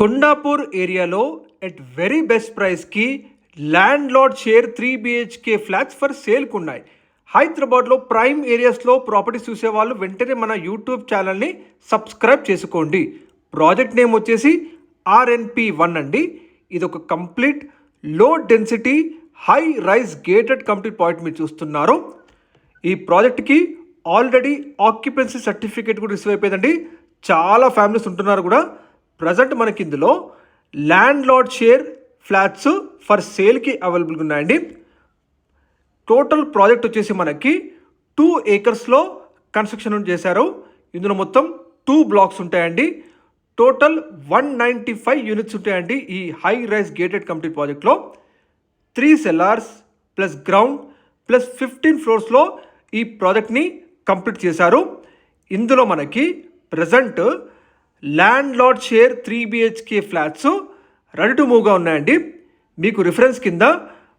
కొండాపూర్ ఏరియాలో at very best ప్రైస్కి land lord share 3 BHK flats for సేల్కి ఉన్నాయి. హైదరాబాద్లో ప్రైమ్ ఏరియాస్లో ప్రాపర్టీస్ చూసేవాళ్ళు వెంటనే మన యూట్యూబ్ ఛానల్ని సబ్స్క్రైబ్ చేసుకోండి. ప్రాజెక్ట్ నేమ్ వచ్చేసి RNP1 అండి. ఇది ఒక complete low density high rise gated complete point మీరు చూస్తున్నారు. ఈ ప్రాజెక్ట్కి ఆల్రెడీ ఆక్యుపెన్సీ సర్టిఫికేట్ కూడా రిసీవ్ అయిపోయిందండి. చాలా ఫ్యామిలీస్ ఉంటున్నారు కూడా. ప్రజెంట్ మనకి ఇందులో landlord share flats for సేల్కి అవైలబుల్గా ఉన్నాయండి. టోటల్ ప్రాజెక్ట్ వచ్చేసి మనకి 2 acresలో కన్స్ట్రక్షన్ చేశారు. ఇందులో మొత్తం 2 blocks ఉంటాయండి. టోటల్ 195 యూనిట్స్ ఉంటాయండి ఈ హై రైజ్ గేటెడ్ కంప్లీట్ ప్రాజెక్ట్లో. 3 cellars plus ground plus 15 floors ఈ ప్రాజెక్ట్ని కంప్లీట్ చేశారు. ఇందులో మనకి present landlord share 3 BHK flats ready to మూవ్గా ఉన్నాయండి. మీకు రిఫరెన్స్ కింద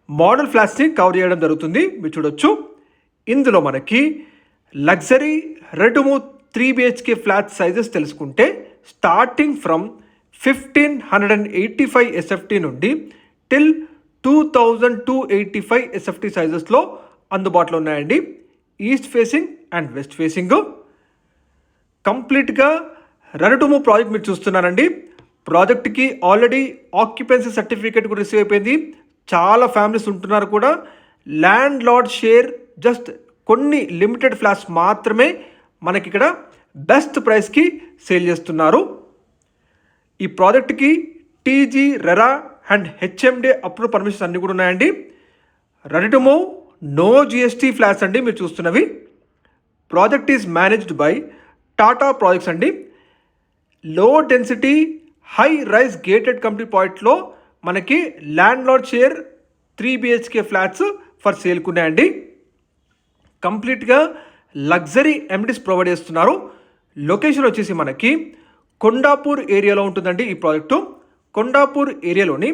మోడల్ ఫ్లాట్స్ని కవర్ చేయడం జరుగుతుంది, మీరు చూడొచ్చు. ఇందులో మనకి luxury ready to move 3 BHK flat sizes తెలుసుకుంటే స్టార్టింగ్ ఫ్రమ్ 1585 SFT నుండి టిల్ 2285 SFT సైజెస్లో అందుబాటులో ఉన్నాయండి. East facing and west facing. కంప్లీట్గా రెడీ టు మూవ్ ప్రాజెక్ట్ మీరు చూస్తున్నారండి. ప్రాజెక్ట్కి ఆల్రెడీ ఆక్యుపెన్సీ సర్టిఫికేట్ కూడా రిసీవ్ అయిపోయింది. చాలా ఫ్యామిలీస్ ఉంటున్నారు కూడా. ల్యాండ్ లార్డ్ షేర్ జస్ట్ కొన్ని లిమిటెడ్ ఫ్లాట్స్ మాత్రమే మనకి ఇక్కడ బెస్ట్ ప్రైస్కి సేల్ చేస్తున్నారు. ఈ ప్రాజెక్ట్కి TG, RERA and HMD approve permissions అన్నీ కూడా ఉన్నాయండి. Ready to move no GST flats అండి మీరు చూస్తున్నవి. Project is managed by Tata projects అండి. Low density high rise gated complete పాయింట్లో మనకి landlord share 3 BHK flats for సేల్కి ఉన్నాయండి. కంప్లీట్గా లగ్జరీ ఎమ్యూనిటీస్ ప్రొవైడ్ చేస్తున్నారు. లొకేషన్ వచ్చేసి మనకి కొండాపూర్ ఏరియాలో ఉంటుందండి ఈ ప్రాజెక్టు. కొండాపూర్ ఏరియాలోని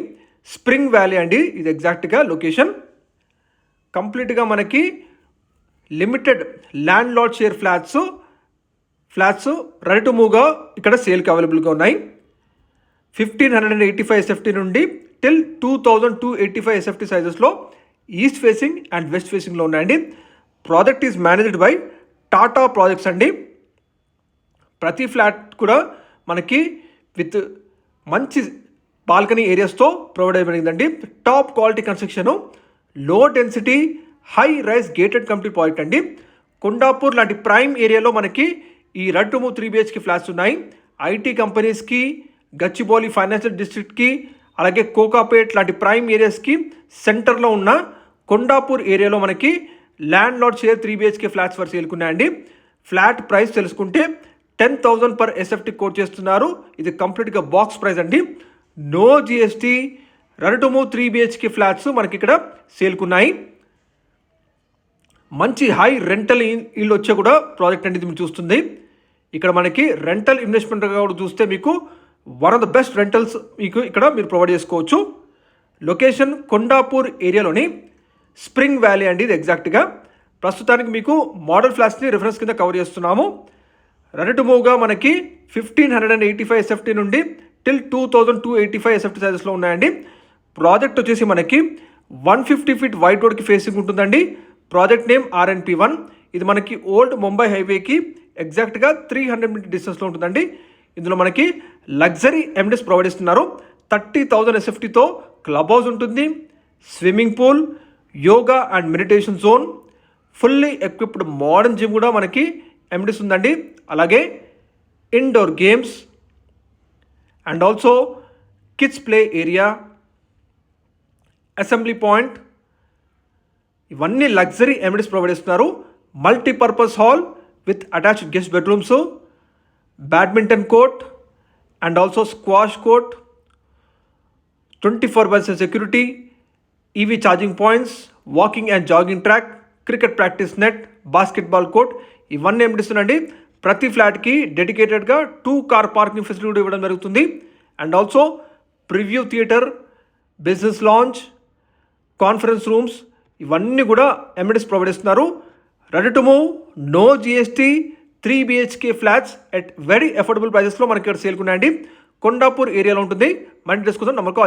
స్ప్రింగ్ వ్యాలీ అండి ఇది ఎగ్జాక్ట్గా లొకేషన్. కంప్లీట్గా మనకి limited landlord share flats ready to మూవ్గా ఇక్కడ సేల్కి అవైలబుల్గా ఉన్నాయి. 1585 SFT నుండి టిల్ 2285 SFT సైజెస్లో ఈస్ట్ ఫేసింగ్ అండ్ వెస్ట్ ఫేసింగ్లో ఉన్నాయండి. Project is managed by Tata projects అండి. ప్రతి ఫ్లాట్ కూడా మనకి విత్ మంచి బాల్కనీ ఏరియాస్తో ప్రొవైడ్ అయిపోయిందండి. Top quality construction, low density high rise gated complete project అండి. కొండాపూర్ లాంటి ప్రైమ్ ఏరియాలో మనకి ఈ ready to move 3 BHK flats ఉన్నాయి. IT కంపెనీస్కి, గచ్చిబౌలి ఫైనాన్షియల్ డిస్ట్రిక్ట్కి, అలాగే కోకాపేట్ లాంటి ప్రైమ్ ఏరియాస్కి సెంటర్లో ఉన్న కొండాపూర్ ఏరియాలో మనకి landlord share 3 BHK flats for సేల్కున్నాయండి. ఫ్లాట్ ప్రైస్ తెలుసుకుంటే 10,000 per SFT కోట్ చేస్తున్నారు. ఇది కంప్లీట్గా బాక్స్ ప్రైస్ అండి. No GST ready to move 3 BHK flats మనకి ఇక్కడ సేల్కున్నాయి. మంచి హై రెంటల్ ఇల్లు వచ్చే కూడా ప్రాజెక్ట్ అండి ఇది మీరు చూస్తుంది. ఇక్కడ మనకి రెంటల్ ఇన్వెస్ట్మెంట్గా కూడా చూస్తే మీకు one of the best rentals మీకు ఇక్కడ మీరు ప్రొవైడ్ చేసుకోవచ్చు. లొకేషన్ కొండాపూర్ ఏరియాలోని స్ప్రింగ్ వ్యాలీ అండి ఇది ఎగ్జాక్ట్గా. ప్రస్తుతానికి మీకు మోడల్ ఫ్లాట్స్ని రిఫరెన్స్ కింద కవర్ చేస్తున్నాము. రెడీ టు మూవ్గా మనకి 1585 SFT నుండి టిల్ 2285 SFT సైజెస్లో ఉన్నాయండి. ప్రాజెక్ట్ వచ్చేసి మనకి 150 feet వైడ్ రోడ్కి ఫేసింగ్ ఉంటుందండి. Project name RNP1. ఇది మనకి ఓల్డ్ ముంబై హైవేకి ఎగ్జాక్ట్గా 300 meter డిస్టెన్స్లో ఉంటుందండి. ఇందులో మనకి లగ్జరీ ఎమ్యూనిటీస్ ప్రొవైడ్ చేస్తున్నారు. 30,000 SFTతో క్లబ్ హౌస్ ఉంటుంది, swimming pool, yoga and meditation zone, fully equipped modern gym కూడా మనకి ఎమ్యూనిటీస్ ఉందండి. అలాగే indoor games and also kids play area, assembly point, ఇవన్నీ లగ్జరీ ఎమ్యూనిటీస్ ప్రొవైడ్ చేస్తున్నారు. Multipurpose hall with attached guest bedrooms, badminton court and also squash court, 24/7 security, EV charging points, walking and jogging track, cricket practice net, basketball court, ఇవన్నీ ఏమిటిస్తున్నాయండి. ప్రతి ఫ్లాట్కి డెడికేటెడ్గా 2 car parking facility కూడా ఇవ్వడం జరుగుతుంది. And also preview theatre, business lounge, conference rooms, ఇవన్నీ కూడా ఎమ్యూనిటీస్ ప్రొవైడ్ చేస్తున్నారు. Ready to move no GST 3 BHK flats at very affordable ప్రైజెస్లో మనకి ఇక్కడ సేల్కున్నాయండి. కొండాపూర్ ఏరియాలో ఉంటుంది. మన డీటెయిల్స్ కోసం నంబర్ కాల్